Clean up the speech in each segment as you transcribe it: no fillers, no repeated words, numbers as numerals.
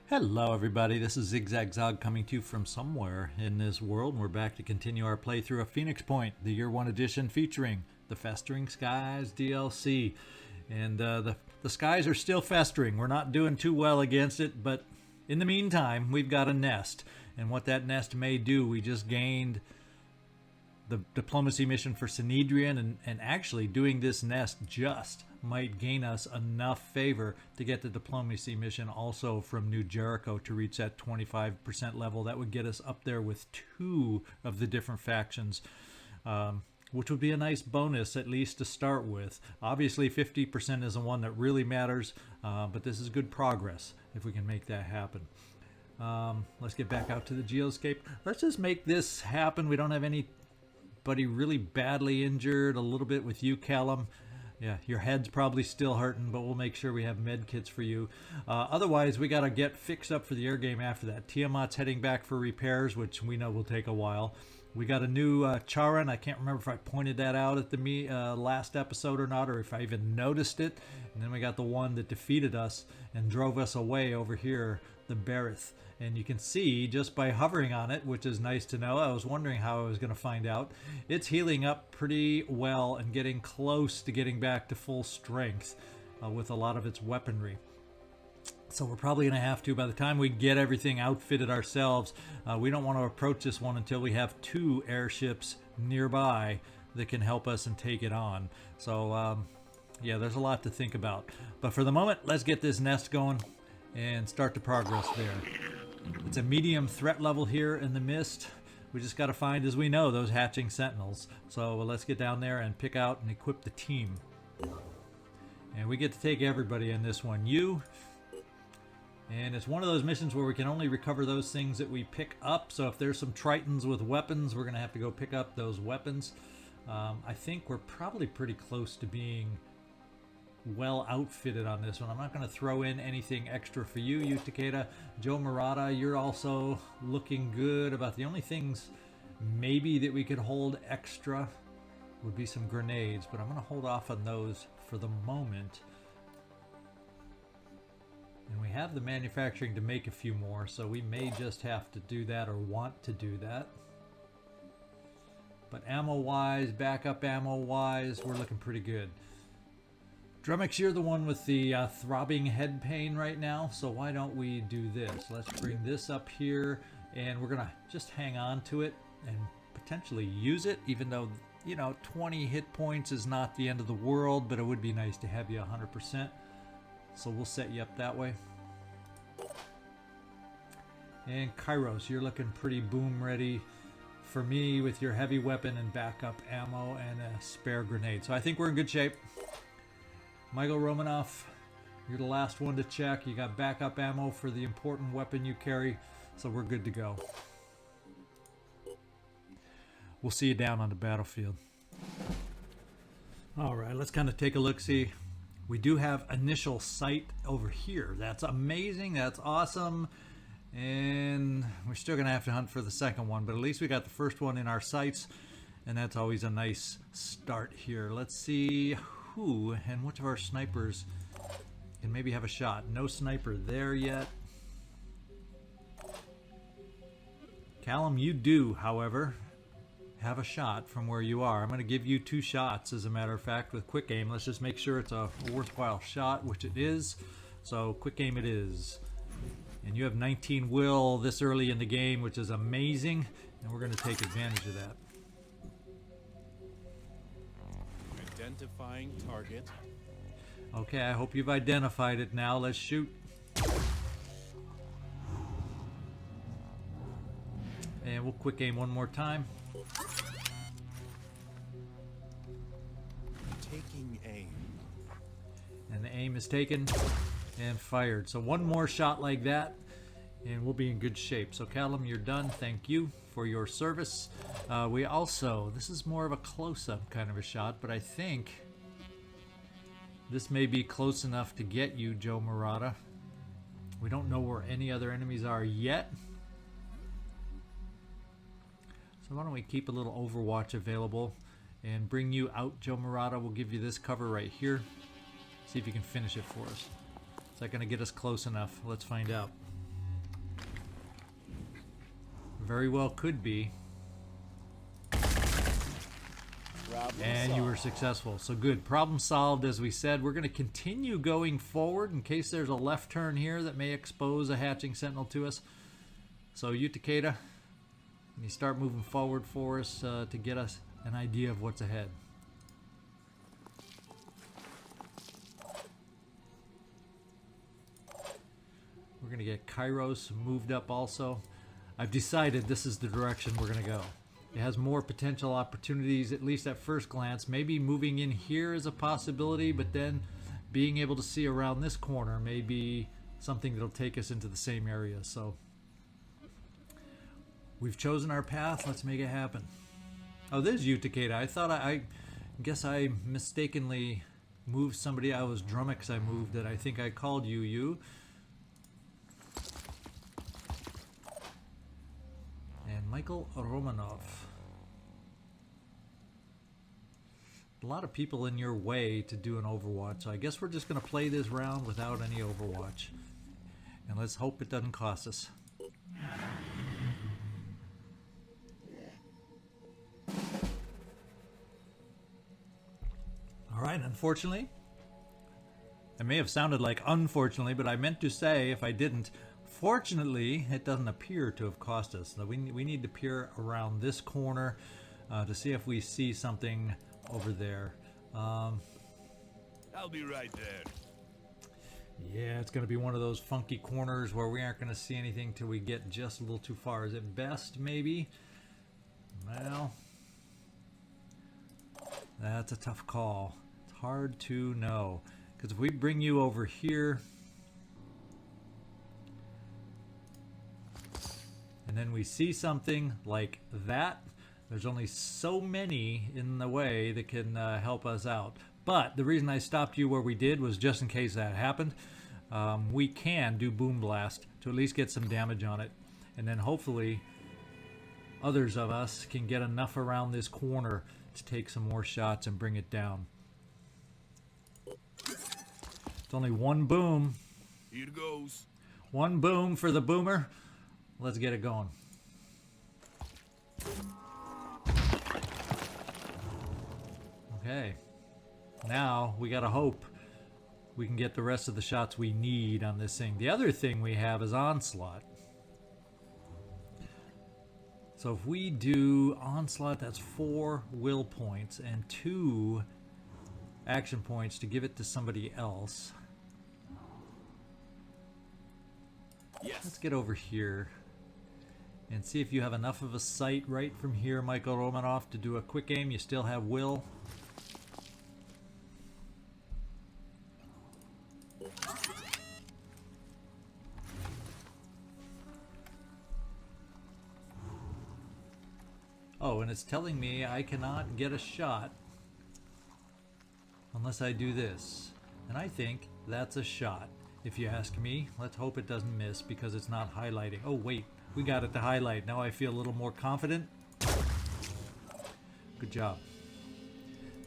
Hello everybody, this is Zigzag Zog coming to you from somewhere in this world. We're back to continue our playthrough of Phoenix Point, the Year 1 edition featuring the Festering Skies DLC. And the skies are still festering. We're not doing too well against it, but in the meantime, we've got a nest. And what that nest may do, we just gained the diplomacy mission for Synedrian, and actually doing this nest just might gain us enough favor to get the diplomacy mission also from New Jericho to reach that 25% level. That would get us up there with two of the different factions, which would be a nice bonus at least to start with. Obviously 50% is the one that really matters, but this is good progress if we can make that happen. Let's get back out to the geoscape. Let's just make this happen. We don't have anybody really badly injured. A little bit with you, Callum. Yeah, your head's probably still hurting, but we'll make sure we have med kits for you. Otherwise, we got to get fixed up for the air game after that. Tiamat's heading back for repairs, which we know will take a while. We got a new Charon. I can't remember if I pointed that out at the last episode or not, or if I even noticed it. And then we got the one that defeated us and drove us away over here, the Berith. And you can see just by hovering on it, which is nice to know. I was wondering how I was going to find out. It's healing up pretty well and getting close to getting back to full strength with a lot of its weaponry. So we're probably going to have to, by the time we get everything outfitted ourselves, we don't want to approach this one until we have two airships nearby that can help us and take it on. So yeah, there's a lot to think about. But for the moment, let's get this nest going and start to progress there. It's a medium threat level here in the mist. We just got to find, as we know, those hatching sentinels. So let's get down there and pick out and equip the team. And we get to take everybody in this one. And it's one of those missions where we can only recover those things that we pick up. So if there's some Tritons with weapons, we're going to have to go pick up those weapons. I think we're probably pretty close to being well outfitted on this one. I'm not going to throw in anything extra for you, Takeda. Joe Marotta, you're also looking good. About the only things maybe that we could hold extra would be some grenades, but I'm going to hold off on those for the moment. And we have the manufacturing to make a few more, so we may just have to do that or want to do that. But ammo-wise, backup ammo-wise, we're looking pretty good. Drumax, you're the one with the throbbing head pain right now, so why don't we do this? Let's bring this up here, and we're going to just hang on to it and potentially use it, even though, you know, 20 hit points is not the end of the world, but it would be nice to have you 100%. So we'll set you up that way. And Kyros, you're looking pretty boom ready for me with your heavy weapon and backup ammo and a spare grenade. So I think we're in good shape. Michael Romanov, you're the last one to check. You got backup ammo for the important weapon you carry, so we're good to go. We'll see you down on the battlefield. Alright, let's kind of take a look-see. We do have initial sight over here. That's amazing. That's awesome. And we're still going to have to hunt for the second one, but at least we got the first one in our sights, and that's always a nice start here. Let's see who and which of our snipers can maybe have a shot. No sniper there yet. Callum, you do, however, have a shot from where you are. I'm going to give you 2 shots, as a matter of fact, with quick aim. Let's just make sure it's a worthwhile shot, which it is. So quick aim it is. And you have 19 will this early in the game, which is amazing, and we're going to take advantage of that. Identifying target. Okay, I hope you've identified it now. Let's shoot. And we'll quick aim one more time. Taking aim. And the aim is taken and fired. So one more shot like that and we'll be in good shape. So Callum, you're done. Thank you for your service. We also, this is more of a close-up kind of a shot, but I think this may be close enough to get you, Joe Marotta. We don't know where any other enemies are yet. So why don't we keep a little Overwatch available and bring you out, Joe Marotta. We'll give you this cover right here. See if you can finish it for us. Is that going to get us close enough? Let's find out. Very well could be. And you were successful. So good. Problem solved, as we said. We're going to continue going forward in case there's a left turn here that may expose a hatching sentinel to us. So you, Takeda, you start moving forward for us to get us an idea of what's ahead. We're going to get Kyros moved up also. I've decided this is the direction we're going to go. It has more potential opportunities, at least at first glance. Maybe moving in here is a possibility, but then being able to see around this corner may be something that'll take us into the same area. So we've chosen our path. Let's make it happen. Oh, there's you, Takeda. I thought I guess I mistakenly moved somebody. I was Drumax. I moved it. I think I called you. And Michael Romanov. A lot of people in your way to do an Overwatch, so I guess we're just going to play this round without any Overwatch. And let's hope it doesn't cost us. Alright, unfortunately, it may have sounded like unfortunately, but I meant to say, if I didn't, fortunately, it doesn't appear to have cost us. So we need to peer around this corner to see if we see something over there. I'll be right there. Yeah, it's going to be one of those funky corners where we aren't going to see anything till we get just a little too far. Is it best, maybe? Well, that's a tough call. It's hard to know. Because if we bring you over here, and then we see something like that, there's only so many in the way that can help us out. But the reason I stopped you where we did was just in case that happened. We can do Boom Blast to at least get some damage on it. And then hopefully others of us can get enough around this corner to take some more shots and bring it down. It's only one boom. Here goes. One boom for the boomer. Let's get it going. Okay. Now we gotta hope we can get the rest of the shots we need on this thing. The other thing we have is Onslaught. So if we do Onslaught, that's 4 will points and 2 action points to give it to somebody else. Yes. Let's get over here and see if you have enough of a sight right from here, Michael Romanov, to do a quick aim. You still have will. Oh, and it's telling me I cannot get a shot unless I do this. And I think that's a shot. If you ask me, let's hope it doesn't miss because it's not highlighting. Oh, wait. We got it to highlight. Now I feel a little more confident. Good job.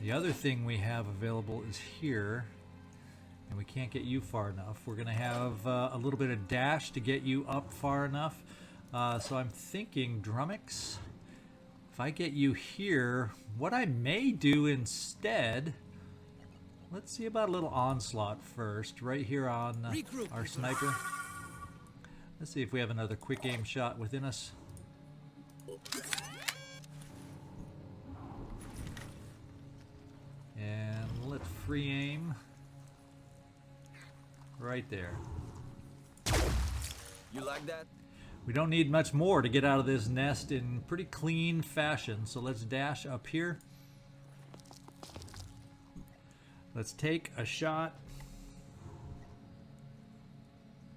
The other thing we have available is here. And we can't get you far enough. We're going to have a little bit of dash to get you up far enough. So I'm thinking Drumax. If I get you here, what I may do instead... Let's see about a little Onslaught first. Right here on our sniper. Let's see if we have another quick aim shot within us. And let's free aim. Right there. You like that? We don't need much more to get out of this nest in pretty clean fashion. So let's dash up here. Let's take a shot.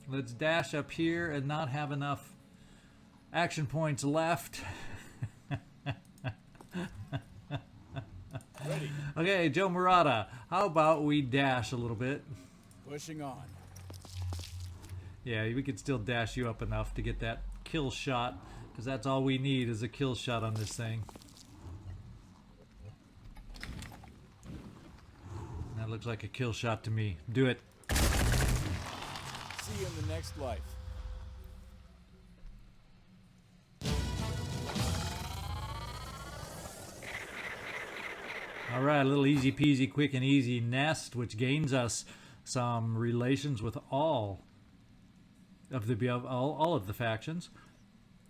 Let's dash up here and not have enough action points left. Ready. Okay, Joe Marotta, how about we dash a little bit? Pushing on. Yeah, we could still dash you up enough to get that kill shot, because that's all we need is a kill shot on this thing. That looks like a kill shot to me. Do it. See you in the next life. All right, a little easy peasy, quick and easy nest, which gains us some relations with all of the factions.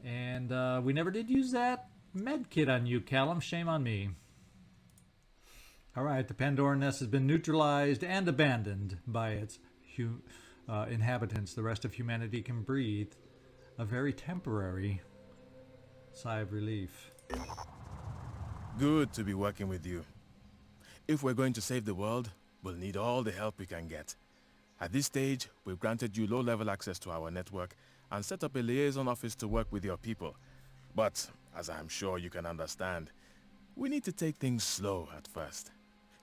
And we never did use that med kit on you, Callum. Shame on me. All right, the Pandoran nest has been neutralized and abandoned by its inhabitants. The rest of humanity can breathe a very temporary sigh of relief. Good to be working with you. If we're going to save the world, we'll need all the help we can get. At this stage, we've granted you low-level access to our network and set up a liaison office to work with your people. But, as I'm sure you can understand, we need to take things slow at first.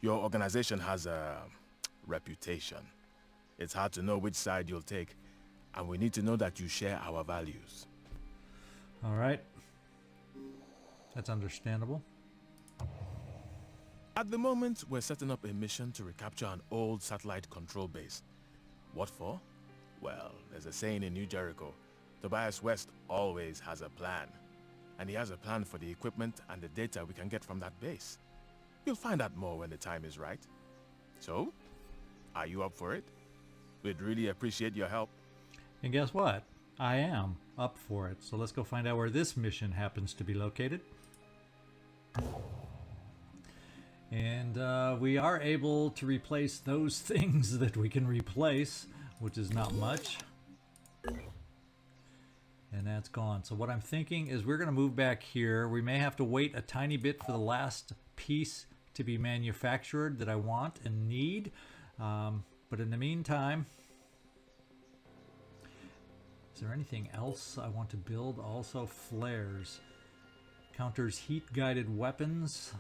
Your organization has a reputation. It's hard to know which side you'll take, and we need to know that you share our values. All right. That's understandable. At the moment, we're setting up a mission to recapture an old satellite control base. What for? Well, there's a saying in New Jericho, Tobias West always has a plan. And he has a plan for the equipment and the data we can get from that base. You'll find out more when the time is right. So, are you up for it? We'd really appreciate your help. And guess what? I am up for it. So let's go find out where this mission happens to be located. And we are able to replace those things that we can replace, which is not much. And that's gone. So what I'm thinking is we're going to move back here. We may have to wait a tiny bit for the last piece to be manufactured that I want and need. But in the meantime, is there anything else I want to build? Also, flares. Counters heat-guided weapons.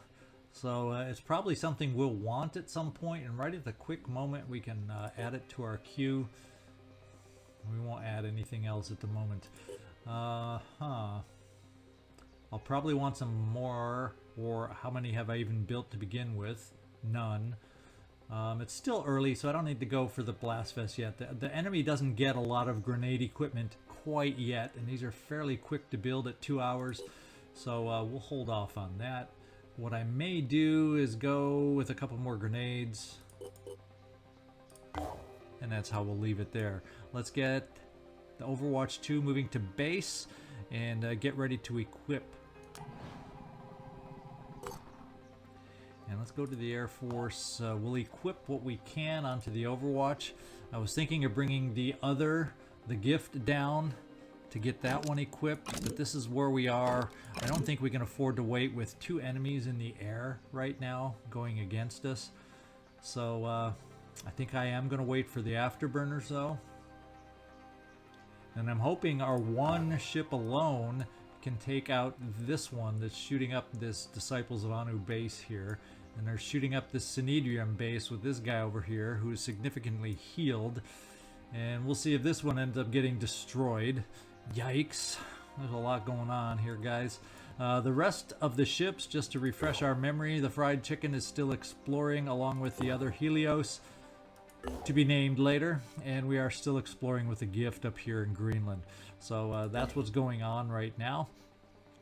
So it's probably something we'll want at some point, and right at the quick moment we can add it to our queue. We won't add anything else at the moment. I'll probably want some more, or how many have I even built to begin with? None. It's still early, so I don't need to go for the blast vest yet. The enemy doesn't get a lot of grenade equipment quite yet, and these are fairly quick to build at 2 hours, so we'll hold off on that. What I may do is go with a couple more grenades, and that's how we'll leave it there. Let's get the Overwatch 2 moving to base and get ready to equip. And let's go to the Air Force. We'll equip what we can onto the Overwatch. I was thinking of bringing the gift down to get that one equipped, but this is where we are. I don't think we can afford to wait with 2 enemies in the air right now going against us. So I think I am going to wait for the afterburners though. And I'm hoping our one ship alone can take out this one that's shooting up this Disciples of Anu base here. And they're shooting up this Synedrium base with this guy over here who is significantly healed. And we'll see if this one ends up getting destroyed. Yikes. There's a lot going on here, guys. The rest of the ships, just to refresh our memory, the Fried Chicken is still exploring along with the other Helios, to be named later, and we are still exploring with the gift up here in Greenland. So that's what's going on right now.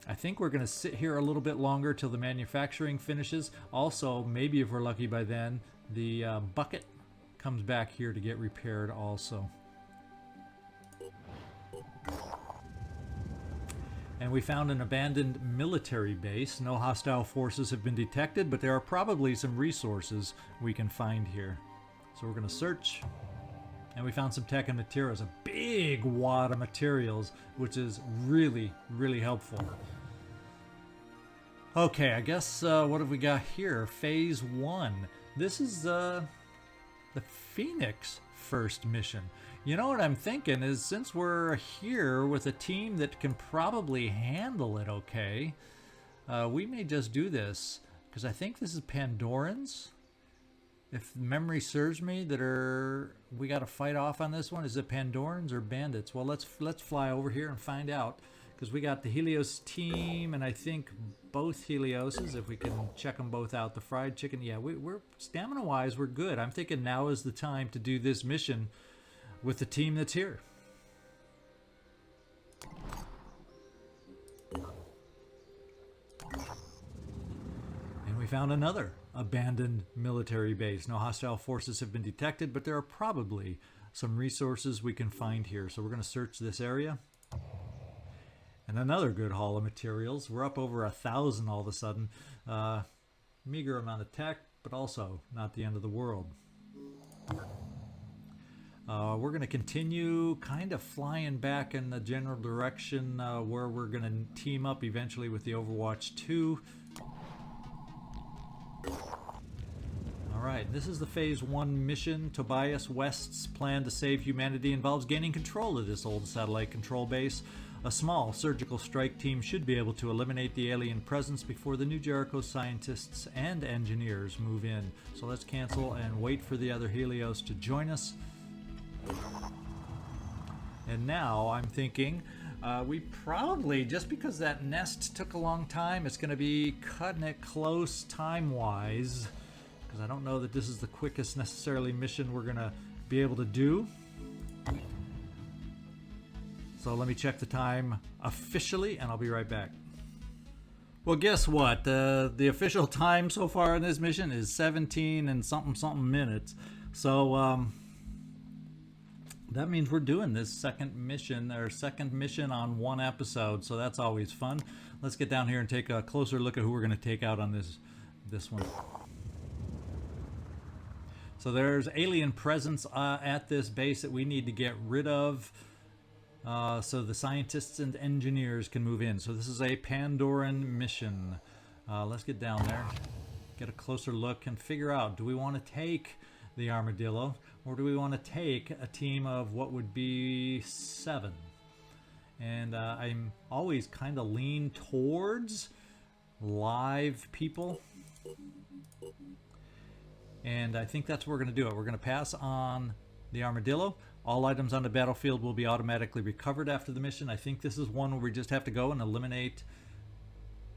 I think we're going to sit here a little bit longer till the manufacturing finishes. Also, maybe if we're lucky by then, the bucket comes back here to get repaired also. And we found an abandoned military base. No hostile forces have been detected, but there are probably some resources we can find here. So we're going to search. And we found some tech and materials. A big wad of materials, which is really, really helpful. Okay, I guess what have we got here? Phase 1. This is the Phoenix first mission. You know what I'm thinking is, since we're here with a team that can probably handle it okay, we may just do this, because I think this is Pandorans, if memory serves me, we got to fight off on this one. Is it Pandorans or bandits? Well, let's fly over here and find out, because we got the Helios team, and I think both Helioses, if we can check them both out. The Fried Chicken, yeah, we're stamina wise, we're good. I'm thinking now is the time to do this mission with the team that's here. And we found another abandoned military base. No hostile forces have been detected, but there are probably some resources we can find here. So we're going to search this area. And another good haul of materials. We're up over 1,000 all of a sudden. Meager amount of tech, but also not the end of the world. We're going to continue kind of flying back in the general direction where we're going to team up eventually with the Overwatch 2. Alright, this is the Phase 1 mission. Tobias West's plan to save humanity involves gaining control of this old satellite control base. A small surgical strike team should be able to eliminate the alien presence before the new Jericho scientists and engineers move in. So let's cancel and wait for the other Helios to join us. And now I'm thinking we probably, just because that nest took a long time, it's going to be cutting it close time-wise, because I don't know that this is the quickest necessarily mission we're going to be able to do. So let me check the time officially, and I'll be right back. Well, guess what? The official time so far in this mission is 17 and something minutes. So that means we're doing this second mission on one episode. So that's always fun. Let's get down here and take a closer look at who we're going to take out on this one. So there's alien presence at this base that we need to get rid of. So the scientists and engineers can move in. So this is a Pandoran mission. Let's get down there, get a closer look, and figure out, do we want to take the Armadillo, or do we want to take a team of what would be 7? And I'm always kind of lean towards live people. And I think that's what we're going to do. We're going to pass on the Armadillo. All items on the battlefield will be automatically recovered after the mission. I think this is one where we just have to go and eliminate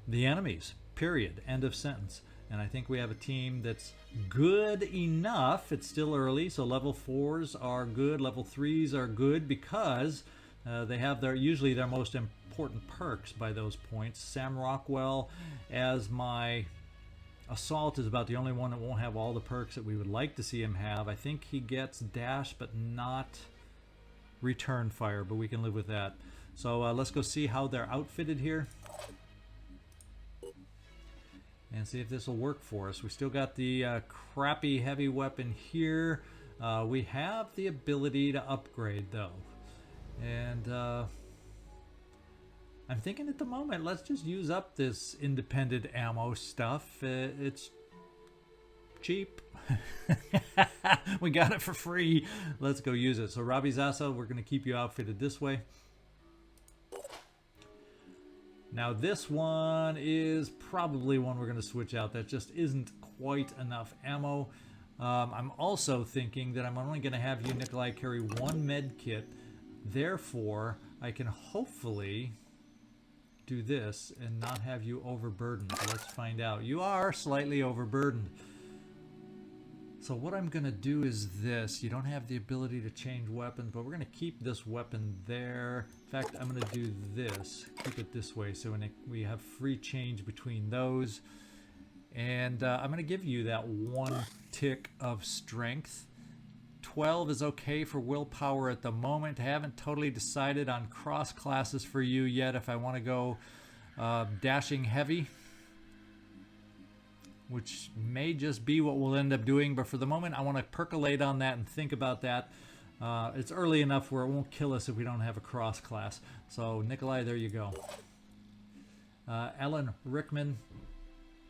the enemies. Period. End of sentence. And I think we have a team that's good enough. It's still early, so level 4s are good. Level 3s are good because they have usually their most important perks by those points. Sam Rockwell as my Assault is about the only one that won't have all the perks that we would like to see him have. I think he gets dash but not return fire, but we can live with that. So let's go see how they're outfitted here and see if this will work for us. We still got the crappy heavy weapon here. We have the ability to upgrade though, and I'm thinking at the moment, let's just use up this independent ammo stuff. It's cheap. We got it for free. Let's go use it. So Robbie, Zaso, we're going to keep you outfitted this way. Now this one is probably one we're going to switch out. That just isn't quite enough ammo. I'm also thinking that I'm only going to have you, Nikolai, carry 1 med kit. Therefore, I can hopefully do this and not have you overburdened. Let's find out. You are slightly overburdened. So what I'm going to do is this. You don't have the ability to change weapons, but we're going to keep this weapon there. In fact, I'm going to do this. Keep it this way so when we have free change between those. And I'm going to give you that 1 tick of strength. 12 is okay for willpower at the moment. I haven't totally decided on cross classes for you yet if I want to go dashing heavy, which may just be what we'll end up doing, but for the moment I want to percolate on that and think about that. It's early enough where it won't kill us if we don't have a cross class. So Nikolai, there you go. Ellen Rickman,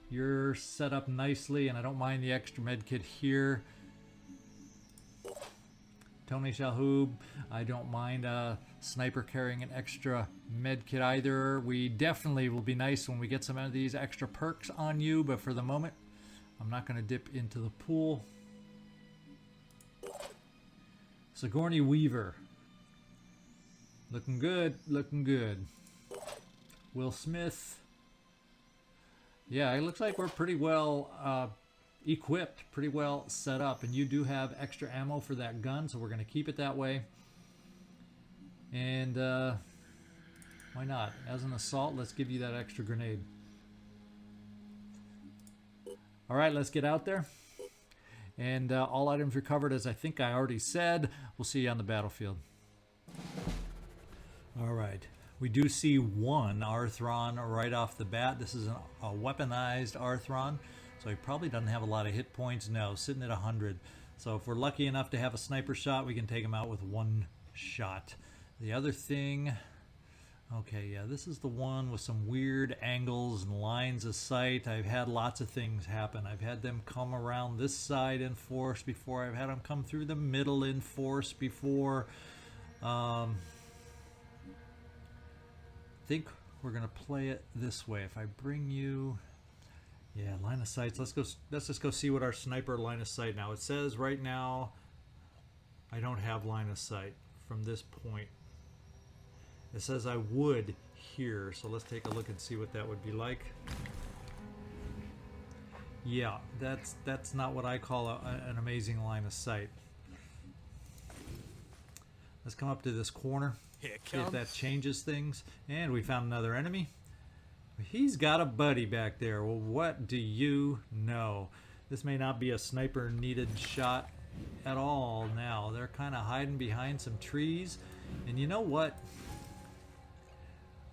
you're set up nicely, and I don't mind the extra med kit here. Tony Shalhoub, I don't mind a sniper carrying an extra med kit either. We definitely will be nice when we get some of these extra perks on you, but for the moment, I'm not going to dip into the pool. Sigourney Weaver. Looking good, looking good. Will Smith. Yeah, it looks like we're pretty well equipped, pretty well set up, and you do have extra ammo for that gun, so we're going to keep it that way. And why not? As an assault, let's give you that extra grenade. All right, let's get out there. And all items recovered, as I think I already said. We'll see you on the battlefield. All right. We do see one Arthron right off the bat. This is a weaponized Arthron, so he probably doesn't have a lot of hit points. No, sitting at 100. So if we're lucky enough to have a sniper shot, we can take him out with one shot. The other thing... Okay, yeah, this is the one with some weird angles and lines of sight. I've had lots of things happen. I've had them come around this side in force before. I've had them come through the middle in force before. I think we're going to play it this way. If I bring you... Yeah, line of sights. Let's just go see what our sniper line of sight now. It says right now I don't have line of sight from this point. It says I would here, so let's take a look and see what that would be like. Yeah, that's not what I call an amazing line of sight. Let's come up to this corner, see if that changes things. And we found another enemy. He's got a buddy back there. Well, what do you know? This may not be a sniper needed shot at all now. They're kind of hiding behind some trees. And you know what?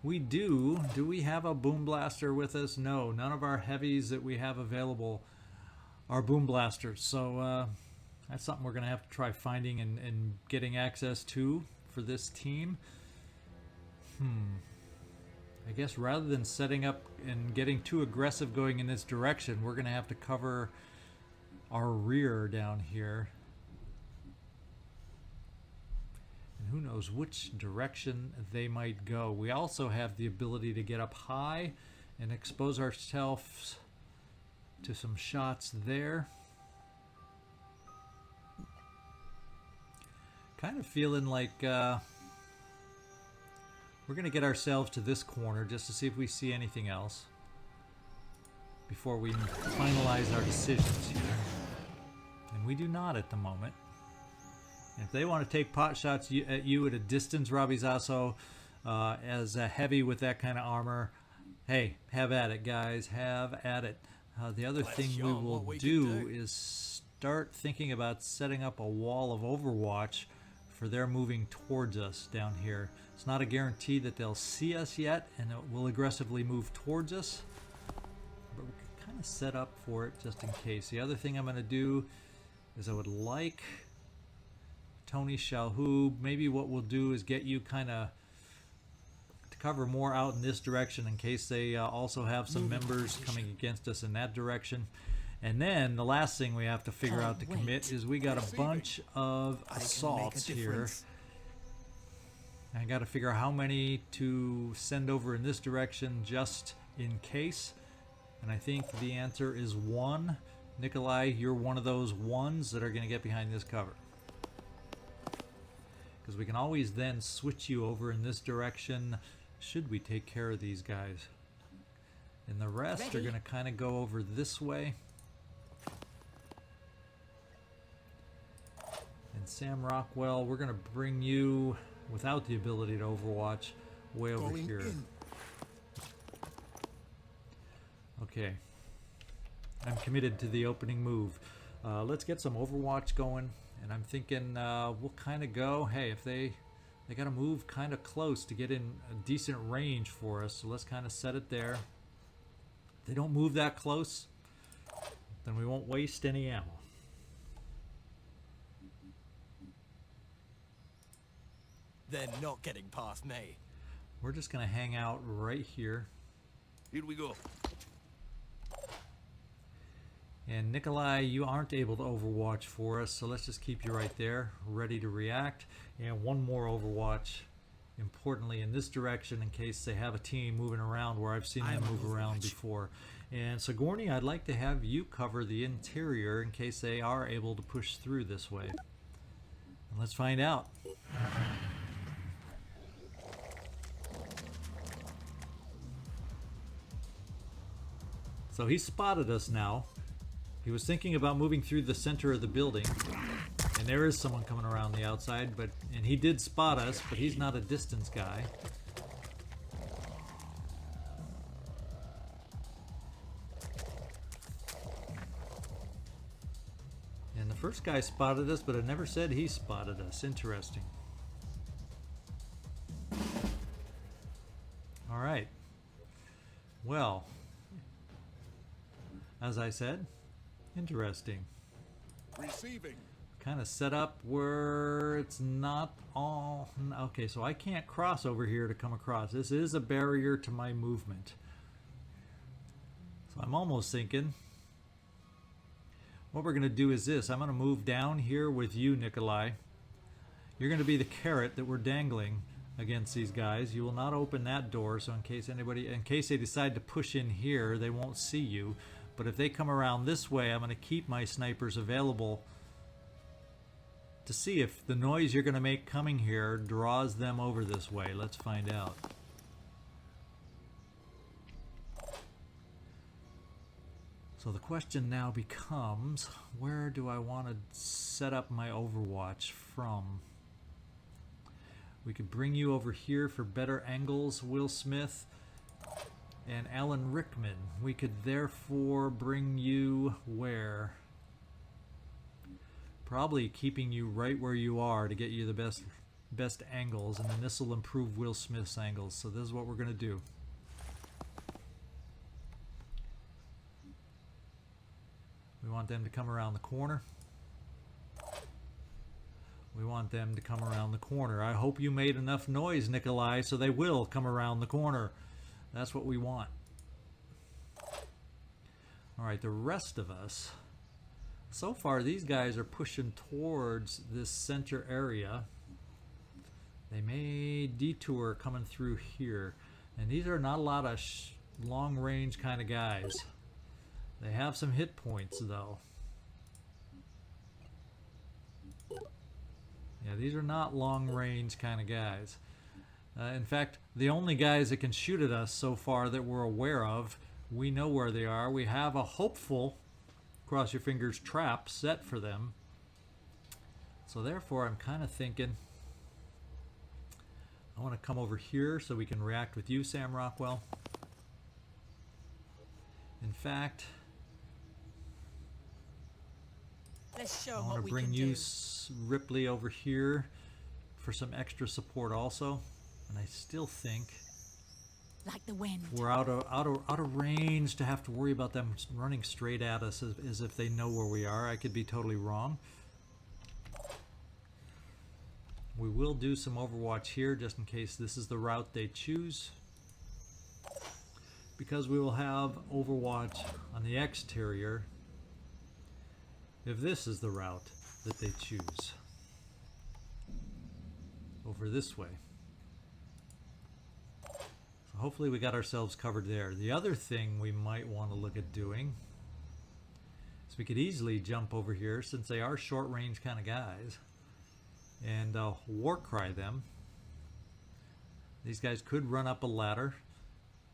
We do we have a boom blaster with us? No, none of our heavies that we have available are boom blasters. So that's something we're going to have to try finding and getting access to for this team. I guess rather than setting up and getting too aggressive going in this direction, we're going to have to cover our rear down here. Who knows which direction they might go. We also have the ability to get up high and expose ourselves to some shots there. Kind of feeling like we're going to get ourselves to this corner just to see if we see anything else before we finalize our decisions here. And we do not at the moment. If they want to take pot shots at you at a distance, Robbie Zaso, as a heavy with that kind of armor, hey, have at it, guys. Have at it. The other thing we will do is start thinking about setting up a wall of overwatch for their moving towards us down here. It's not a guarantee that they'll see us yet and it will aggressively move towards us, but we can kind of set up for it just in case. The other thing I'm going to do is I would like... Tony Shalhoub, maybe what we'll do is get you kind of to cover more out in this direction in case they also have some members coming against us in that direction. And then the last thing we have to figure out to commit is we got a bunch of assaults here. I got to figure out how many to send over in this direction just in case. And I think the answer is one. Nikolai, you're one of those ones that are going to get behind this cover. Because we can always then switch you over in this direction should we take care of these guys. And the rest are going to kind of go over this way. And Sam Rockwell, we're going to bring you, without the ability to overwatch, way over here. Okay. I'm committed to the opening move. Let's get some overwatch going. And I'm thinking we'll kind of go, hey, if they got to move kind of close to get in a decent range for us, so let's kind of set it there. If they don't move that close, then we won't waste any ammo. They're not getting past me. We're just going to hang out right here. Here we go. And Nikolai, you aren't able to overwatch for us, so let's just keep you right there, ready to react. And one more overwatch, importantly in this direction, in case they have a team moving around where I've seen them move around before. And Sigourney, I'd like to have you cover the interior in case they are able to push through this way. And let's find out. So he spotted us now. He was thinking about moving through the center of the building, and there is someone coming around the outside, and he did spot us, but he's not a distance guy. first guy spotted us, but it never said he spotted us. Interesting. All right. Well, as I said, interesting. Receiving. Kind of set up where it's not all... Okay, so I can't cross over here to come across. This is a barrier to my movement. So I'm almost thinking what we're going to do is this. I'm going to move down here with you, Nikolai. You're going to be the carrot that we're dangling against these guys. You will not open that door, so in case they decide to push in here, they won't see you. But if they come around this way, I'm going to keep my snipers available to see if the noise you're going to make coming here draws them over this way. Let's find out. So the question now becomes, where do I want to set up my overwatch from? We could bring you over here for better angles, Will Smith and Alan Rickman. We could therefore bring you where? Probably keeping you right where you are to get you the best angles, and then this will improve Will Smith's angles. So this is what we're going to do. We want them to come around the corner. We want them to come around the corner. I hope you made enough noise, Nikolai, so they will come around the corner. That's what we want. Alright, the rest of us. So far, these guys are pushing towards this center area. They may detour coming through here. And these are not a lot of long-range kind of guys. They have some hit points, though. Yeah, these are not long-range kind of guys. In fact, the only guys that can shoot at us so far that we're aware of, we know where they are. We have a hopeful, cross your fingers, trap set for them. So therefore, I'm kind of thinking I want to come over here so we can react with you, Sam Rockwell. In fact, Let's show I 'em want what to we bring can you, do. Ripley, over here for some extra support also. And I still think Like the wind. we're out of range to have to worry about them running straight at us as if they know where we are. I could be totally wrong. We will do some overwatch here just in case this is the route they choose, because we will have overwatch on the exterior if this is the route that they choose. Over this way. So hopefully we got ourselves covered there. The other thing we might want to look at doing is we could easily jump over here, since they are short range kind of guys, and war cry them. These guys could run up a ladder,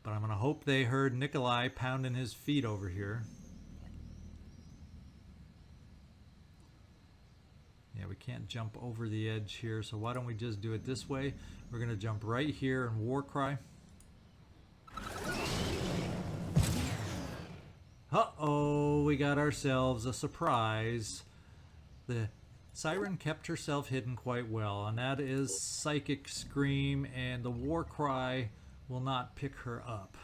but I'm going to hope they heard Nikolai pounding his feet over here. Yeah, we can't jump over the edge here, so why don't we just do it this way? We're going to jump right here and war cry. Uh-oh, we got ourselves a surprise. The Siren kept herself hidden quite well, and that is Psychic Scream, and the war cry will not pick her up.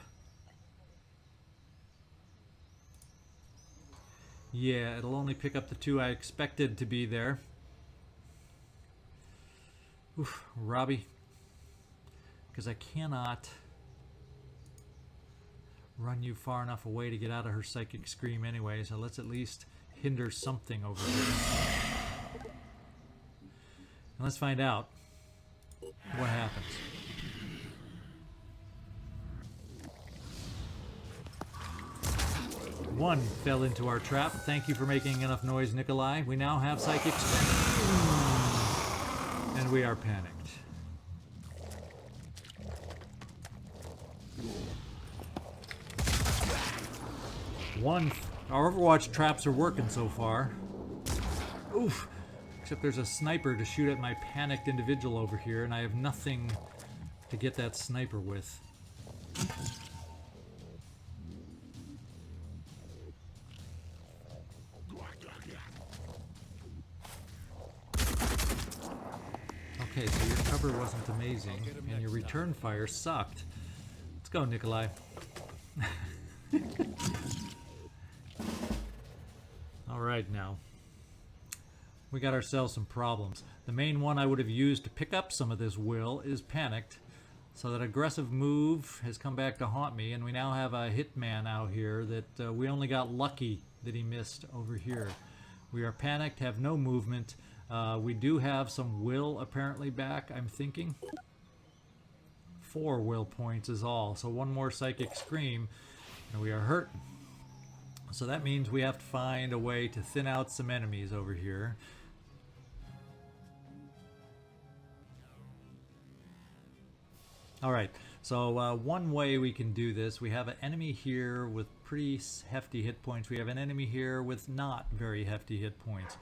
Yeah, it'll only pick up the two I expected to be there. Oof, Robbie. Because I cannot run you far enough away to get out of her Psychic Scream anyway, so let's at least hinder something over here. And let's find out what happens. One fell into our trap. Thank you for making enough noise, Nikolai. We now have Psychic Scream. And we are panicked. Our Overwatch traps are working so far. Oof. Except there's a sniper to shoot at my panicked individual over here, and I have nothing to get that sniper with. Okay, so your cover wasn't amazing, and your return fire sucked. Let's go, Nikolai. Alright now. We got ourselves some problems. The main one I would have used to pick up some of this will is panicked. So that aggressive move has come back to haunt me, and we now have a hitman out here that we only got lucky that he missed over here. We are panicked, have no movement. We do have some will apparently back, I'm thinking. 4 will points is all. So 1 more psychic scream, and we are hurt. So that means we have to find a way to thin out some enemies over here. Alright, so one way we can do this, we have an enemy here with pretty hefty hit points. We have an enemy here with not very hefty hit points.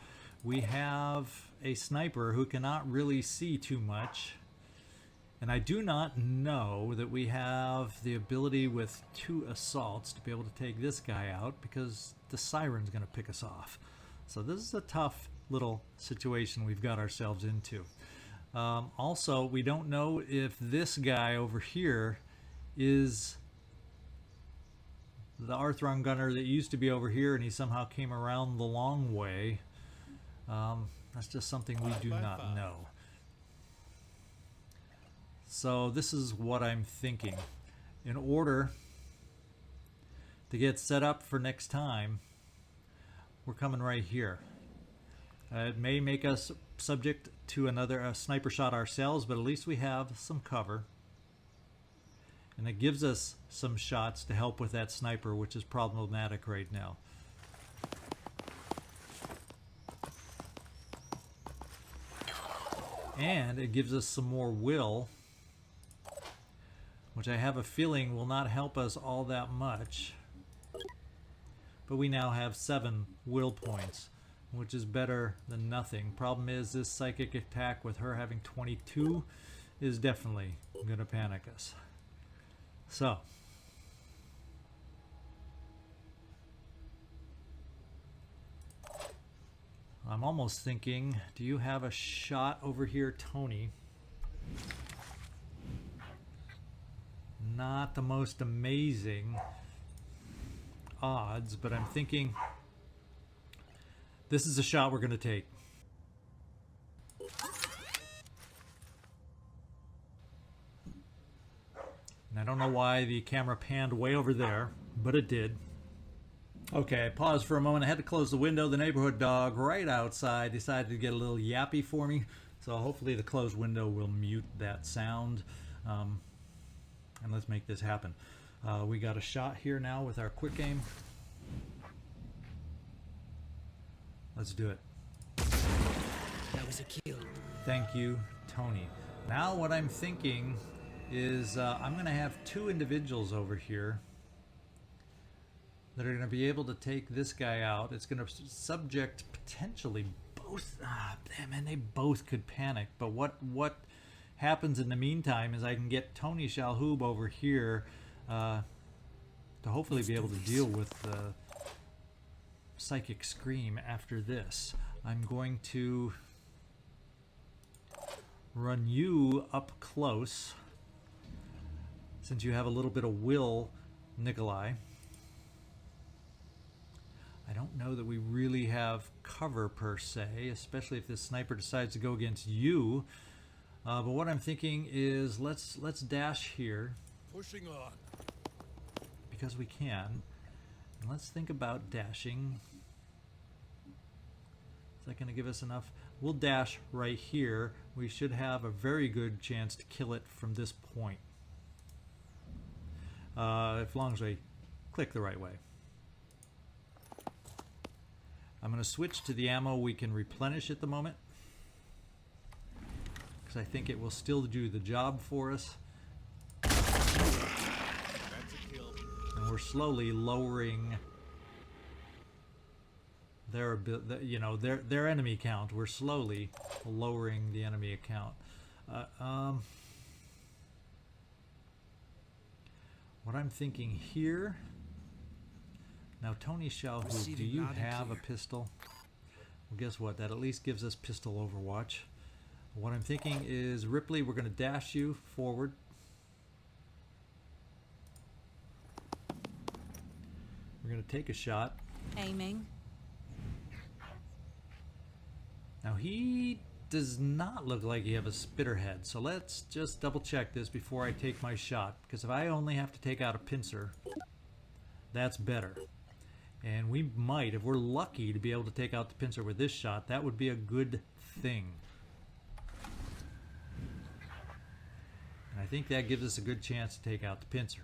We have a sniper who cannot really see too much. And I do not know that we have the ability with 2 assaults to be able to take this guy out, because the siren's going to pick us off. So this is a tough little situation we've got ourselves into. Also, we don't know if this guy over here is the Arthron gunner that used to be over here and he somehow came around the long way. That's just something we do not know. So this is what I'm thinking. In order to get set up for next time, we're coming right here. It may make us subject to another sniper shot ourselves, but at least we have some cover. And it gives us some shots to help with that sniper, which is problematic right now. And it gives us some more will, which I have a feeling will not help us all that much. But we now have 7 will points, which is better than nothing. Problem is, this psychic attack with her having 22 is definitely going to panic us. So, I'm almost thinking, do you have a shot over here, Tony? Not the most amazing odds, but I'm thinking this is a shot we're going to take. And I don't know why the camera panned way over there, but it did. Okay, I paused for a moment. I had to close the window. The neighborhood dog right outside decided to get a little yappy for me. So hopefully the closed window will mute that sound. And let's make this happen. We got a shot here now with our quick aim. Let's do it. That was a kill. Thank you, Tony. Now what I'm thinking is I'm going to have 2 individuals over here that are going to be able to take this guy out. It's going to subject potentially both. Man, they both could panic. But what happens in the meantime is I can get Tony Shalhoub over here to hopefully be able to deal with the psychic scream after this. I'm going to run you up close since you have a little bit of will, Nikolai. I don't know that we really have cover per se, especially if this sniper decides to go against you. But what I'm thinking is let's dash here. Pushing on. Because we can. And let's think about dashing. Is that going to give us enough? We'll dash right here. We should have a very good chance to kill it from this point. As long as I click the right way. I'm going to switch to the ammo we can replenish at the moment, because I think it will still do the job for us. And we're slowly lowering their enemy count. We're slowly lowering the enemy account. What I'm thinking here. Now, Tony Shalhoub, do you have a pistol? Well, guess what? That at least gives us pistol overwatch. What I'm thinking is, Ripley, we're going to dash you forward. We're going to take a shot. Aiming. Now he does not look like he has a spitter head, so let's just double check this before I take my shot, because if I only have to take out a pincer, that's better. And we might, if we're lucky to be able to take out the pincer with this shot, that would be a good thing. And I think that gives us a good chance to take out the pincer.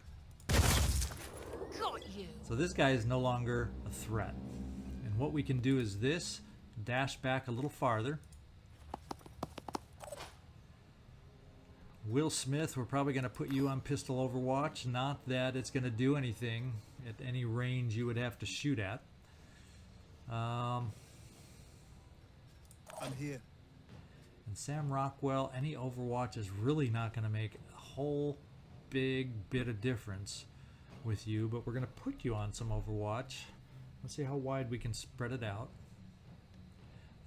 Got you. So this guy is no longer a threat. And what we can do is this, dash back a little farther. Will Smith, we're probably going to put you on pistol overwatch. Not that it's going to do anything at any range you would have to shoot at. I'm here. And Sam Rockwell, any overwatch is really not going to make a whole big bit of difference with you, but we're going to put you on some overwatch. Let's see how wide we can spread it out.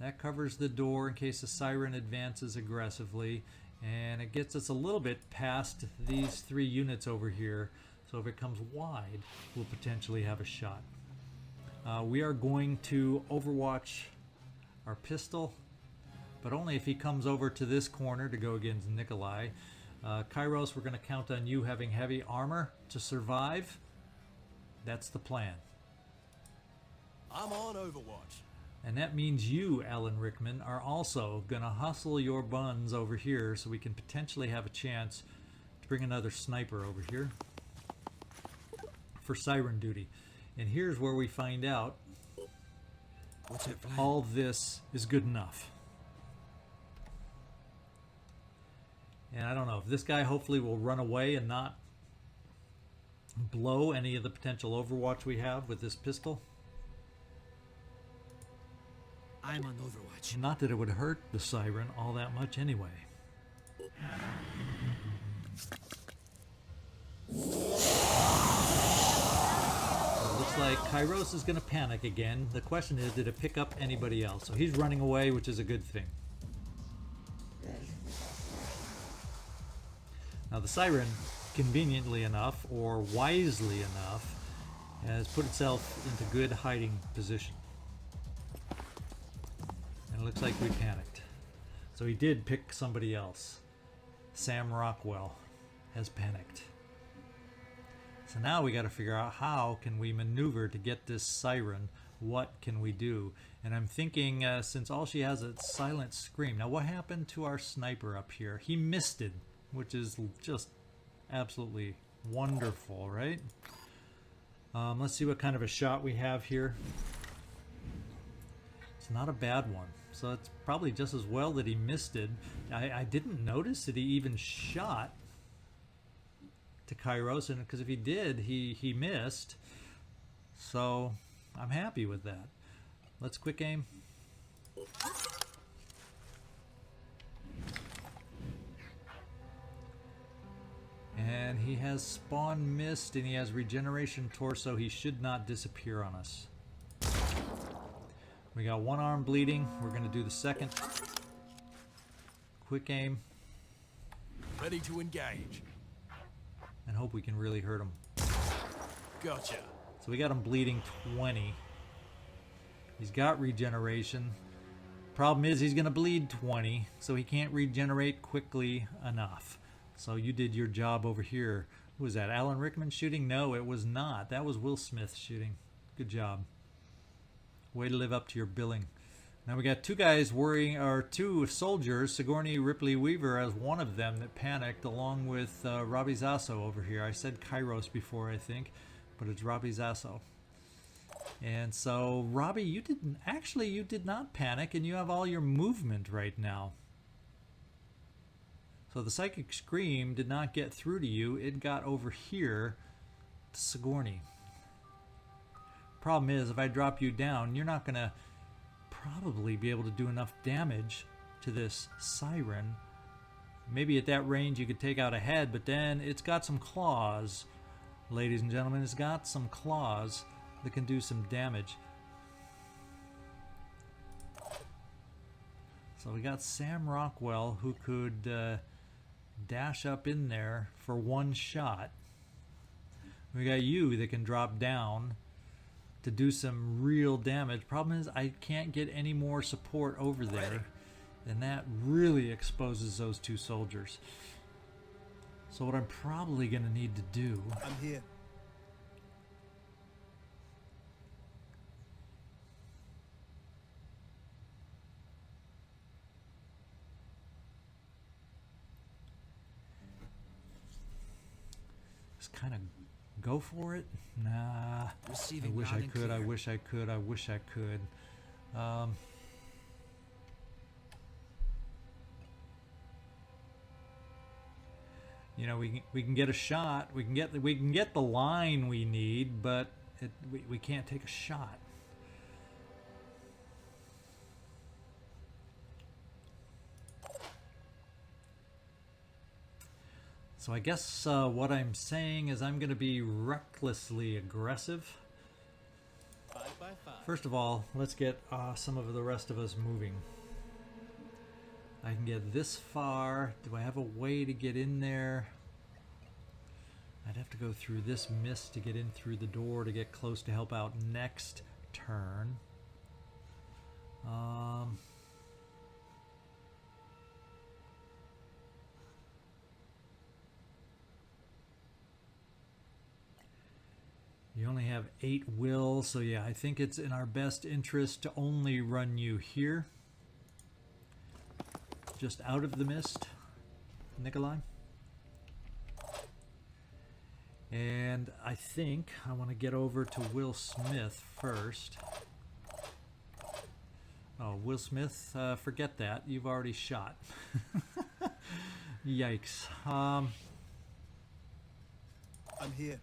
That covers the door in case the siren advances aggressively, and it gets us a little bit past these 3 units over here, so if it comes wide, we'll potentially have a shot. We are going to overwatch our pistol, but only if he comes over to this corner to go against Nikolai. Kyros, we're going to count on you having heavy armor to survive. That's the plan. I'm on Overwatch. And that means you, Alan Rickman, are also going to hustle your buns over here so we can potentially have a chance to bring another sniper over here for siren duty. And here's where we find out What's that plan? all this is good enough. And I don't know, if this guy hopefully will run away and not blow any of the potential overwatch we have with this pistol. I'm on Overwatch. Not that it would hurt the siren all that much anyway. It looks like Kyros is going to panic again. The question is, did it pick up anybody else? So he's running away, which is a good thing. Now the siren, conveniently enough, or wisely enough, has put itself into good hiding position. And it looks like we panicked. So he did pick somebody else. Sam Rockwell has panicked. So now we got to figure out how can we maneuver to get this siren. What can we do? And I'm thinking, since all she has is a silent scream. Now what happened to our sniper up here? He missed it, which is just absolutely wonderful, right? Let's see what kind of a shot we have here. It's not a bad one. So it's probably just as well that he missed it. I didn't notice that he even shot to Kyros, and because if he did, he missed. So I'm happy with that. Let's quick aim. And he has spawn missed, and he has regeneration torso. He should not disappear on us. We got one arm bleeding. We're going to do the second. Quick aim. Ready to engage. And hope we can really hurt him. Gotcha. So we got him bleeding 20. He's got regeneration. Problem is he's going to bleed 20, so he can't regenerate quickly enough. So you did your job over here. Who was that? Alan Rickman shooting? No, it was not. That was Will Smith shooting. Good job. Way to live up to your billing. Now we got 2 guys worrying, or 2 soldiers, Sigourney, Ripley, Weaver as one of them that panicked, along with Robbie Zaso over here. I said Kyros before, I think, but it's Robbie Zaso. And so, Robbie, you did not panic, and you have all your movement right now. So the psychic scream did not get through to you. It got over here to Sigourney. Problem is, if I drop you down, you're not going to probably be able to do enough damage to this siren. Maybe at that range you could take out a head, but then it's got some claws. Ladies and gentlemen, it's got some claws that can do some damage. So we got Sam Rockwell, who could dash up in there for one shot. We got you that can drop down to do some real damage. Problem is, I can't get any more support over there, and that really exposes those two soldiers. So what I'm probably going to need to do... I'm here. Just kind of go for it. Nah. Receiving I wish loud I and could. I clear. wish I could. I wish I could. You know, we can get a shot. We can get the line we need, but we can't take a shot. So I guess what I'm saying is I'm going to be recklessly aggressive. 5 by 5. First of all, let's get some of the rest of us moving. I can get this far. Do I have a way to get in there? I'd have to go through this mist to get in through the door to get close to help out next turn. You only have 8 will, so yeah, I think it's in our best interest to only run you here. Just out of the mist, Nikolai. And I think I want to get over to Will Smith first. Oh, Will Smith, forget that. You've already shot. Yikes. I'm here.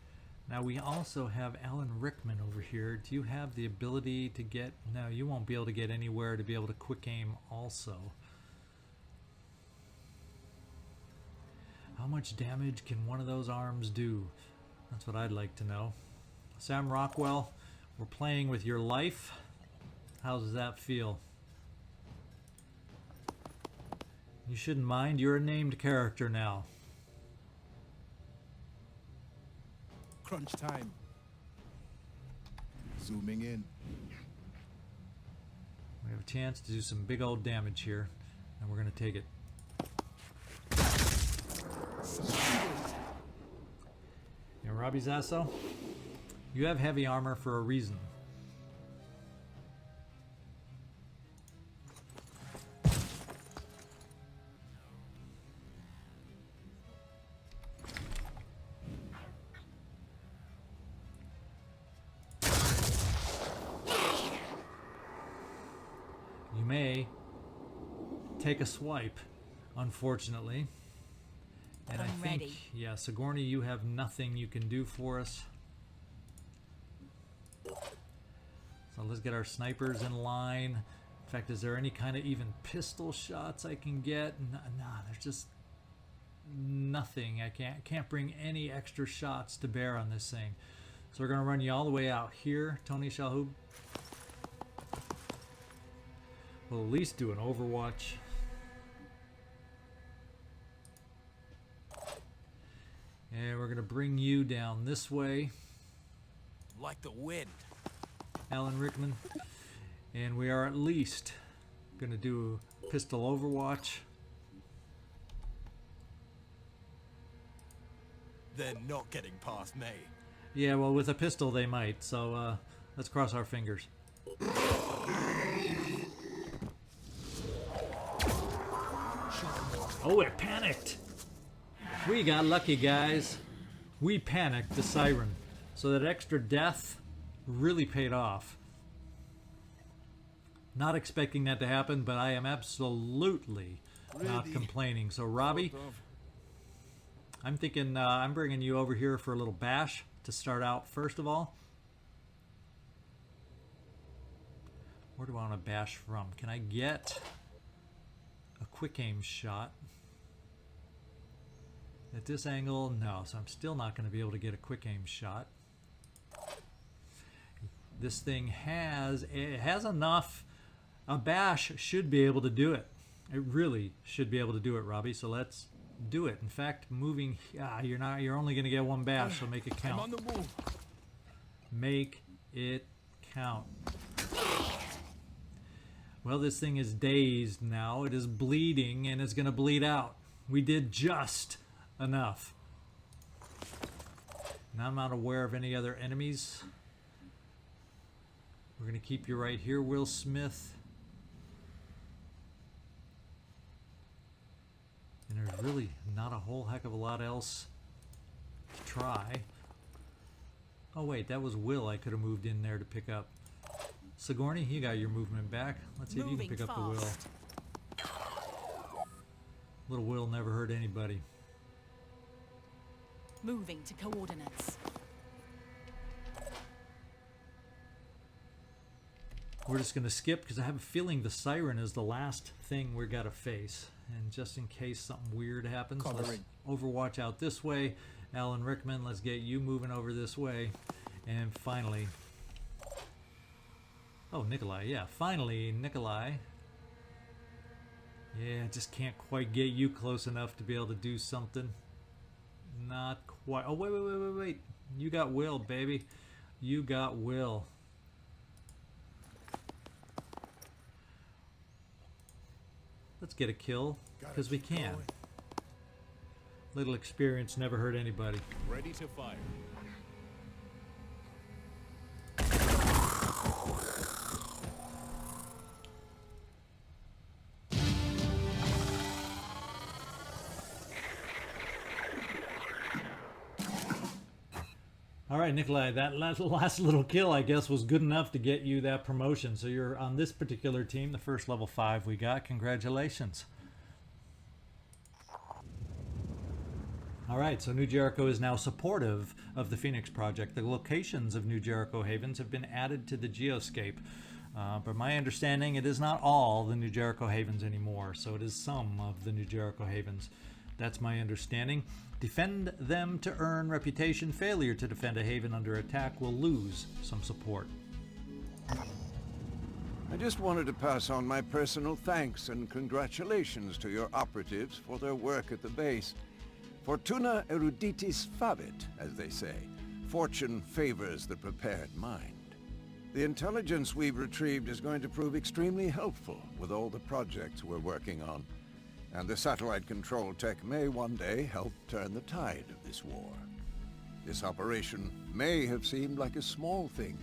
Now we also have Alan Rickman over here. Do you have the ability to get... No, you won't be able to get anywhere to be able to quick aim also. How much damage can one of those arms do? That's what I'd like to know. Sam Rockwell, we're playing with your life. How does that feel? You shouldn't mind. You're a named character now. Crunch time. Zooming in. We have a chance to do some big old damage here, and we're going to take it. You know, Robbie Zaso, you have heavy armor for a reason. You may take a swipe, unfortunately. And I I'm think, ready. yeah, Sigourney, you have nothing you can do for us. So let's get our snipers in line. In fact, is there any kind of even pistol shots I can get? Nah, there's just nothing. I can't bring any extra shots to bear on this thing. So we're gonna run you all the way out here, Tony Shalhoub. We'll at least do an overwatch. And we're going to bring you down this way, Like the wind. Alan Rickman. And we are at least going to do a pistol overwatch. They're not getting past me. Yeah, well, with a pistol they might, so let's cross our fingers. Oh, it panicked! We got lucky, guys. We panicked the siren. So that extra death really paid off. Not expecting that to happen, but I am absolutely not Really? complaining. So, Robbie, Sort of. I'm thinking I'm bringing you over here for a little bash to start out first of all. Where do I want to bash from? Can I get a quick aim shot? At this angle, no. So I'm still not going to be able to get a quick aim shot. This thing has enough. A bash should be able to do it. It really should be able to do it, Robbie. So let's do it. In fact, moving. You're not. You're only going to get one bash, so make it I'm count. on the move. Make it count. Well, this thing is dazed now. It is bleeding, and it's going to bleed out. We did just enough. Now I'm not aware of any other enemies. We're going to keep you right here, Will Smith. And there's really not a whole heck of a lot else to try. Oh wait, that was Will I could have moved in there to pick up. Sigourney, you got your movement back. Let's see if you can pick up the Will. Little Will never hurt anybody. Moving to coordinates. We're just going to skip because I have a feeling the siren is the last thing we're got to face. And just in case something weird happens, let's Covering. Overwatch out this way. Alan Rickman, let's get you moving over this way. And finally... Oh, Nikolai, yeah. Finally, Nikolai. Yeah, just can't quite get you close enough to be able to do something. Not quite. Oh, wait. You got Will, baby. You got Will. Let's get a kill, because we can. Little experience never hurt anybody. Ready to fire. All right, Nikolai, that last little kill, I guess, was good enough to get you that promotion. So you're on this particular team, the first level 5 we got. Congratulations. All right, so New Jericho is now supportive of the Phoenix Project. The locations of New Jericho Havens have been added to the geoscape. But my understanding, it is not all the New Jericho Havens anymore. So it is some of the New Jericho Havens. That's my understanding. Defend them to earn reputation. Failure to defend a haven under attack will lose some support. I just wanted to pass on my personal thanks and congratulations to your operatives for their work at the base. Fortuna eruditis fabit, as they say. Fortune favors the prepared mind. The intelligence we've retrieved is going to prove extremely helpful with all the projects we're working on. And the satellite control tech may one day help turn the tide of this war. This operation may have seemed like a small thing,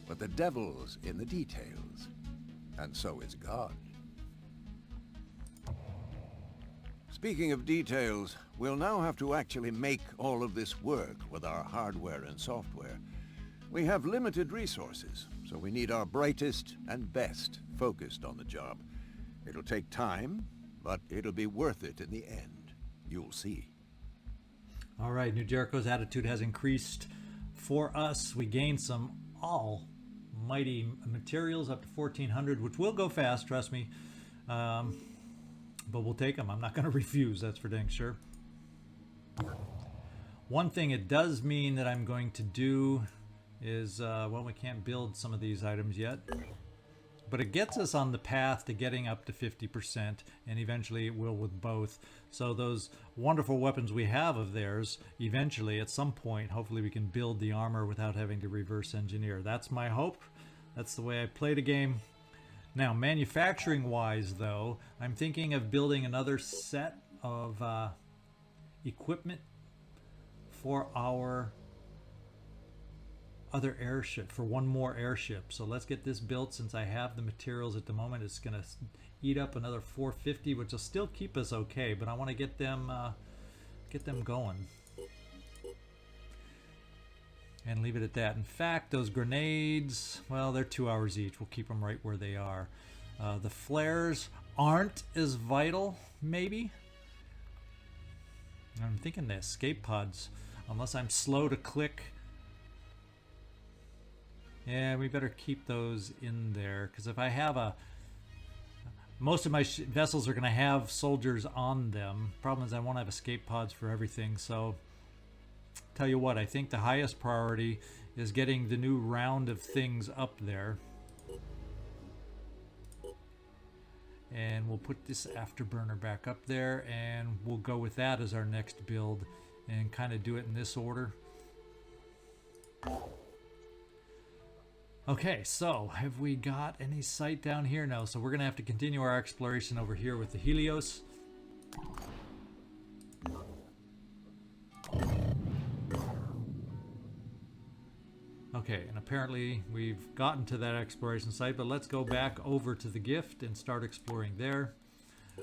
but the devil's in the details. And so is God. Speaking of details, we'll now have to actually make all of this work with our hardware and software. We have limited resources, so we need our brightest and best focused on the job. It'll take time, but it'll be worth it in the end. You'll see. All right, New Jericho's attitude has increased for us. We gained some almighty materials up to 1,400, which will go fast, trust me. But we'll take them. I'm not going to refuse, that's for dang sure. One thing it does mean that I'm going to do is, well, we can't build some of these items yet. But it gets us on the path to getting up to 50%, and eventually it will with both. So those wonderful weapons we have of theirs, eventually, at some point, hopefully we can build the armor without having to reverse engineer. That's my hope. That's the way I play the game. Now, manufacturing-wise, though, I'm thinking of building another set of equipment for our other airship, for one more airship. So let's get this built. Since I have the materials at the moment, it's going to eat up another 450, which will still keep us okay, but I want to get them going and leave it at that. In fact, those grenades, well, they're 2 hours each. We'll keep them right where they are. The flares aren't as vital, maybe. I'm thinking the escape pods, unless I'm slow to click. Yeah, we better keep those in there, because if I have most of my vessels are going to have soldiers on them. Problem is I won't have escape pods for everything, so tell you what, I think the highest priority is getting the new round of things up there. And we'll put this afterburner back up there, and we'll go with that as our next build and kind of do it in this order. Okay, so have we got any sight down here? No, so we're going to have to continue our exploration over here with the Helios. Okay, and apparently we've gotten to that exploration site, but let's go back over to the gift and start exploring there.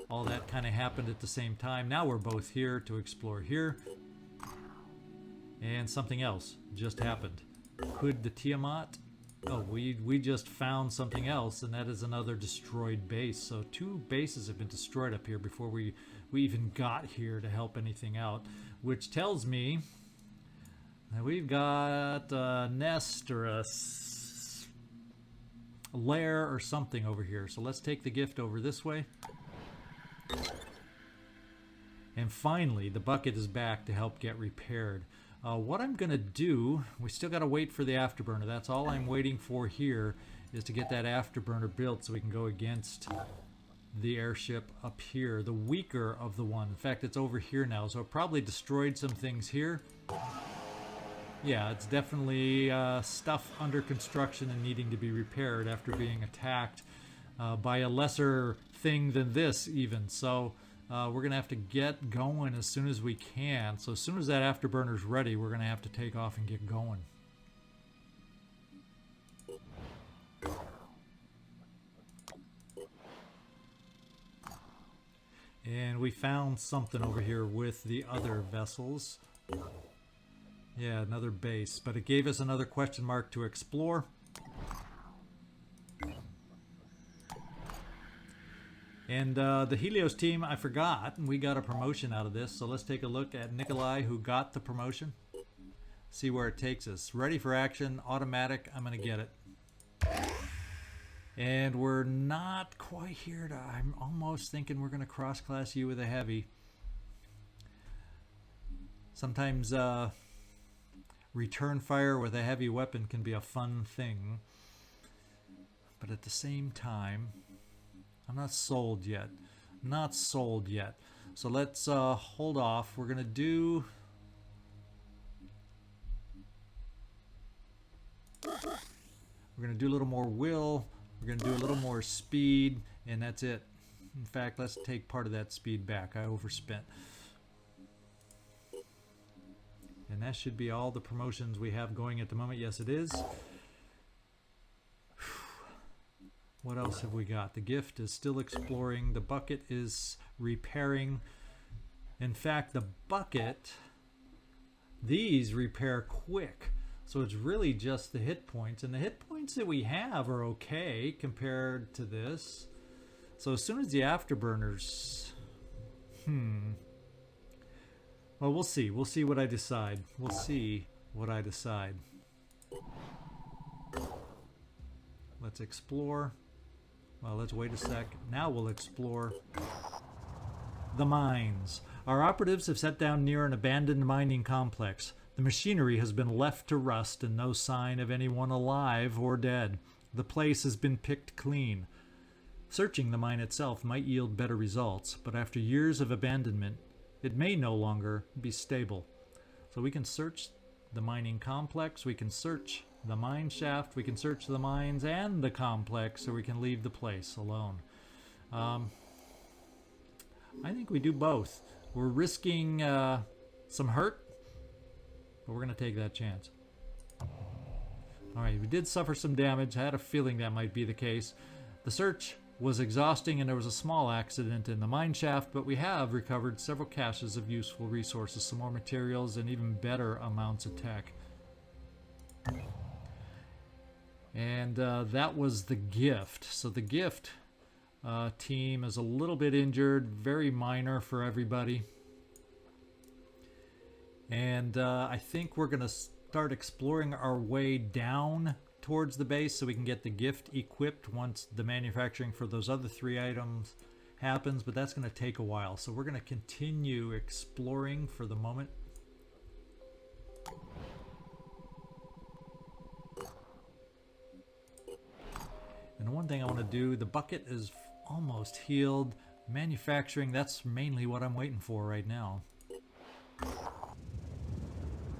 All that kind of happened at the same time. Now we're both here to explore here. And something else just happened. Could the Tiamat... Oh, we just found something else, and that is another destroyed base. So 2 bases have been destroyed up here before we even got here to help anything out, which tells me that we've got a nest or a lair or something over here. So let's take the gift over this way. And finally, the bucket is back to help get repaired. What I'm going to do, we still got to wait for the afterburner. That's all I'm waiting for here, is to get that afterburner built so we can go against the airship up here, the weaker of the one. In fact, it's over here now, so it probably destroyed some things here. Yeah, it's definitely stuff under construction and needing to be repaired after being attacked by a lesser thing than this even. So we're going to have to get going as soon as we can. So as soon as that afterburner's ready, we're going to have to take off and get going. And we found something over here with the other vessels. Yeah, another base, but it gave us another question mark to explore. And the Helios team, I forgot, we got a promotion out of this, so let's take a look at Nikolai, who got the promotion. See where it takes us. Ready for action, automatic, I'm going to get it. And we're not quite here to, I'm almost thinking we're going to cross-class you with a heavy. Sometimes return fire with a heavy weapon can be a fun thing. But at the same time, I'm not sold yet. Not sold yet. So let's hold off. We're going to do... We're going to do a little more will. We're going to do a little more speed. And that's it. In fact, let's take part of that speed back. I overspent. And that should be all the promotions we have going at the moment. Yes, it is. What else have we got? The gift is still exploring. The bucket is repairing. In fact, the bucket, these repair quick. So it's really just the hit points. And the hit points that we have are okay compared to this. So as soon as the afterburners... Well, we'll see. We'll see what I decide. We'll see what I decide. Let's explore. Well, let's wait a sec. Now we'll explore the mines. Our operatives have set down near an abandoned mining complex. The machinery has been left to rust and no sign of anyone alive or dead. The place has been picked clean. Searching the mine itself might yield better results, but after years of abandonment, it may no longer be stable. So we can search the mining complex, we can search the mine shaft, we can search the mines and the complex, or we can leave the place alone. I think we do both. We're risking some hurt, but we're going to take that chance. Alright, we did suffer some damage. I had a feeling that might be the case. The search was exhausting and there was a small accident in the mine shaft, but we have recovered several caches of useful resources, some more materials, and even better amounts of tech. And that was the gift. So the gift team is a little bit injured, very minor for everybody. And I think we're going to start exploring our way down towards the base so we can get the gift equipped once the manufacturing for those other 3 items happens, but that's going to take a while. So we're going to continue exploring for the moment. And one thing I want to do, the bucket is almost healed. Manufacturing, that's mainly what I'm waiting for right now.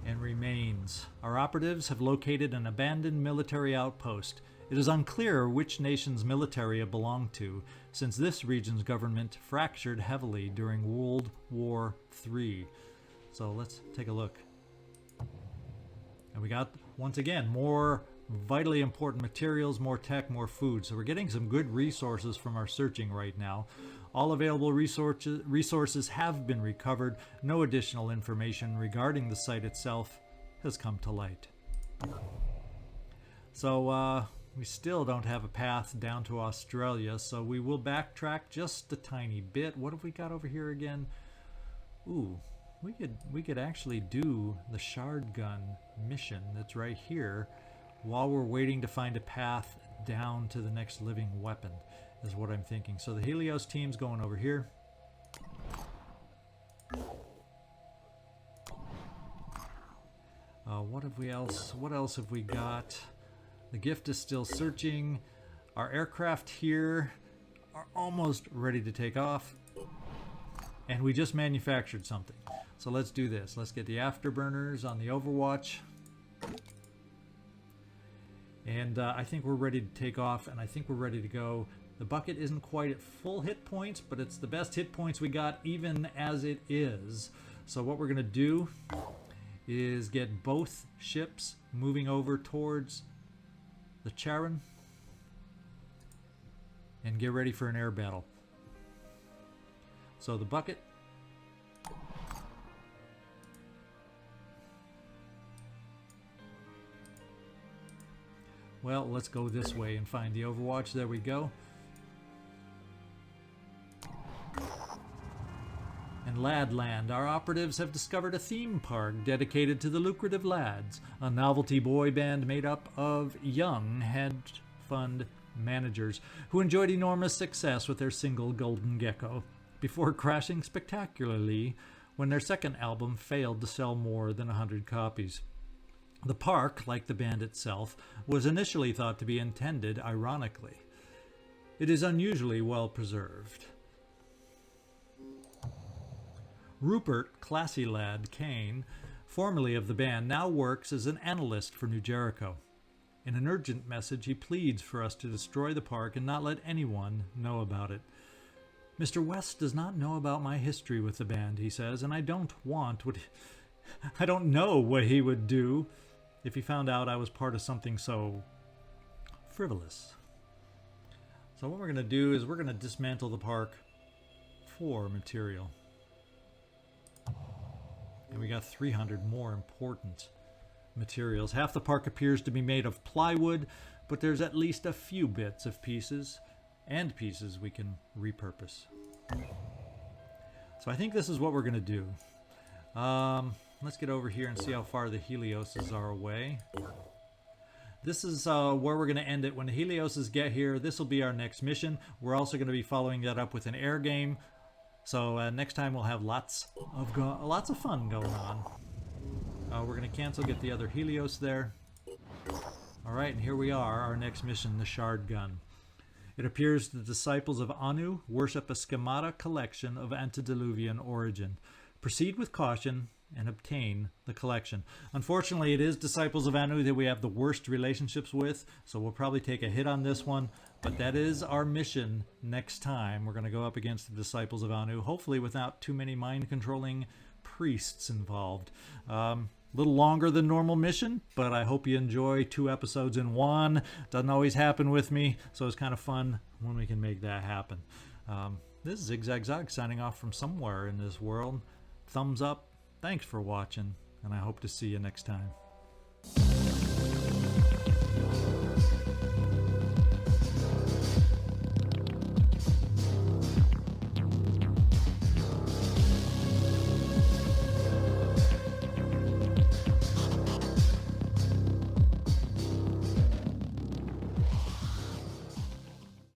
And remains. Our operatives have located an abandoned military outpost. It is unclear which nation's military it belonged to, since this region's government fractured heavily during World War III. So let's take a look. And we got, once again, more vitally important materials, more tech, more food. So we're getting some good resources from our searching right now. All available resources have been recovered. No additional information regarding the site itself has come to light. So we still don't have a path down to Australia, so we will backtrack just a tiny bit. What have we got over here again? Ooh, we could actually do the shard gun mission that's right here while we're waiting to find a path down to the next living weapon, is what I'm thinking. So the Helios team's going over here. What else have we got? The gift is still searching. Our aircraft here are almost ready to take off. And we just manufactured something. So let's do this. Let's get the afterburners on the Overwatch. And I think we're ready to take off, and I think we're ready to go. The bucket isn't quite at full hit points, but it's the best hit points we got even as it is. So what we're going to do is get both ships moving over towards the Charon and get ready for an air battle. So the bucket. Well, let's go this way and find the Overwatch. There we go. In Ladland, our operatives have discovered a theme park dedicated to the lucrative lads, a novelty boy band made up of young hedge fund managers who enjoyed enormous success with their single Golden Gecko, before crashing spectacularly when their second album failed to sell more than 100 copies. The park, like the band itself, was initially thought to be intended ironically. It is unusually well preserved. Rupert Classy Lad Kane, formerly of the band, now works as an analyst for New Jericho. In an urgent message, he pleads for us to destroy the park and not let anyone know about it. Mr. West does not know about my history with the band, he says, and I don't know what he would do if he found out I was part of something so frivolous. So what we're going to do is we're going to dismantle the park for material. And we got 300 more important materials. Half the park appears to be made of plywood, but there's at least a few bits of pieces we can repurpose. So I think this is what we're going to do. Let's get over here and see how far the Helioses are away. This is where we're going to end it. When the Helioses get here, this will be our next mission. We're also going to be following that up with an air game. So next time we'll have lots of fun going on. We're going to cancel, get the other Helios there. Alright, and here we are, our next mission, the Shard Gun. It appears the disciples of Anu worship a schemata collection of antediluvian origin. Proceed with caution and obtain the collection. Unfortunately, it is disciples of Anu that we have the worst relationships with, so we'll probably take a hit on this one, but that is our mission next time. We're going to go up against the disciples of Anu, hopefully without too many mind-controlling priests involved. A little longer than normal mission, but I hope you enjoy 2 episodes in one. Doesn't always happen with me, so it's kind of fun when we can make that happen. This is XCom signing off from somewhere in this world. Thumbs up. Thanks for watching, and I hope to see you next time.